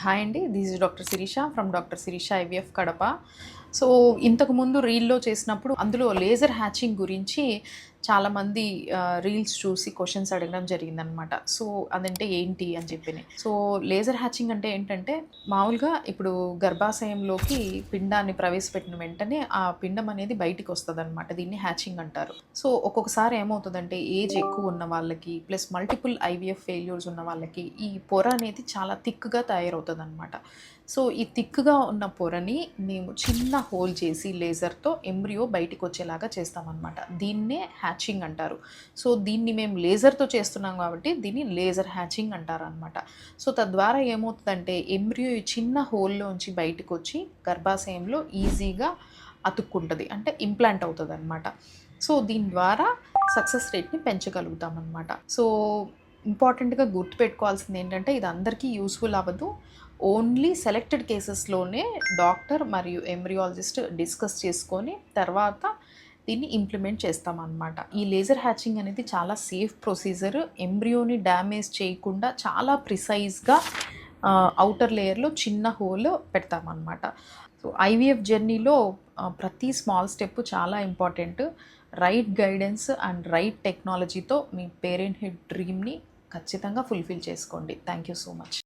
Hi అండి, this is doctor Shirisha from doctor Shirisha IVF Kadapa. So ఇంతకుముందు రీల్‌లో చేసినప్పుడు అందులో లేజర్ హ్యాచింగ్ గురించి చాలామంది రీల్స్ చూసి క్వెషన్స్ అడగడం జరిగిందనమాట. సో అదంటే ఏంటి అని చెప్పిని. సో లేజర్ హ్యాచింగ్ అంటే ఏంటంటే, మామూలుగా ఇప్పుడు గర్భాశయంలోకి పిండాన్ని ప్రవేశపెట్టిన వెంటనే ఆ పిండం అనేది బయటికొస్తదనమాట. దీన్ని హ్యాచింగ్ అంటారు. సో ఒక్కొక్కసారి ఏమవుతదంటే, ఏజ్ ఎక్కువ ఉన్న వాళ్ళకి ప్లస్ మల్టిపుల్ ఐవీఎఫ్ ఫెయిల్యూర్స్ ఉన్న వాళ్ళకి ఈ పొర అనేది చాలా థిక్‌గా తయారవుతదనమాట. సో ఈ థిక్‌గా ఉన్న పొరని మేము చిన్న హోల్ చేసి లేజర్‌తో ఎంబ్రియో బయటికొచ్చేలాగా చేస్తామనమాట. దీన్నే హ్యాచింగ్ అంటారు. సో దీన్ని మేము లేజర్‌తో చేస్తున్నాం కాబట్టి దీన్ని లేజర్ హ్యాచింగ్ అంటారనమాట. సో తద్వారా ఏమవుతదంటే, ఎంబ్రియో ఈ చిన్న హోల్‌లోంచి బయటికొచ్చి గర్భాశయంలో ఈజీగా అతుక్కుంటది. అంటే ఇంప్లాంట్ అవుతదనమాట. సో దీని ద్వారా సక్సెస్ రేట్‌ని పెంచగలుగుతామనమాట. సో ఇంపార్టెంట్‌గా గుర్తుపెట్టుకోవాల్సింది ఏంటంటే, ఇది అందరికీ యూజ్‌ఫుల్ అవ్వదు. ఓన్లీ సెలెక్టెడ్ కేసెస్‌లోనే డాక్టర్ మరియు ఎంబ్రియాలజిస్ట్ డిస్కస్ చేసుకొని తర్వాత దీన్ని ఇంప్లిమెంట్ చేస్తామన్నమాట. ఈ లేజర్ హ్యాచింగ్ అనేది చాలా సేఫ్ ప్రొసీజర్. ఎంబ్రియోని డ్యామేజ్ చేయకుండా చాలా ప్రిసైజ్‌గా ఔటర్ లేయర్‌లో చిన్న హోల్ పెడతామన్నమాట. సో ఐవీఎఫ్ జర్నీలో ప్రతి స్మాల్ స్టెప్ చాలా important. Right guidance and right టెక్నాలజీతో మీ పేరెంట్‌హుడ్ డ్రీమ్‌ని ఖచ్చితంగా ఫుల్‌ఫిల్ చేసుకోండి. Thank you so much.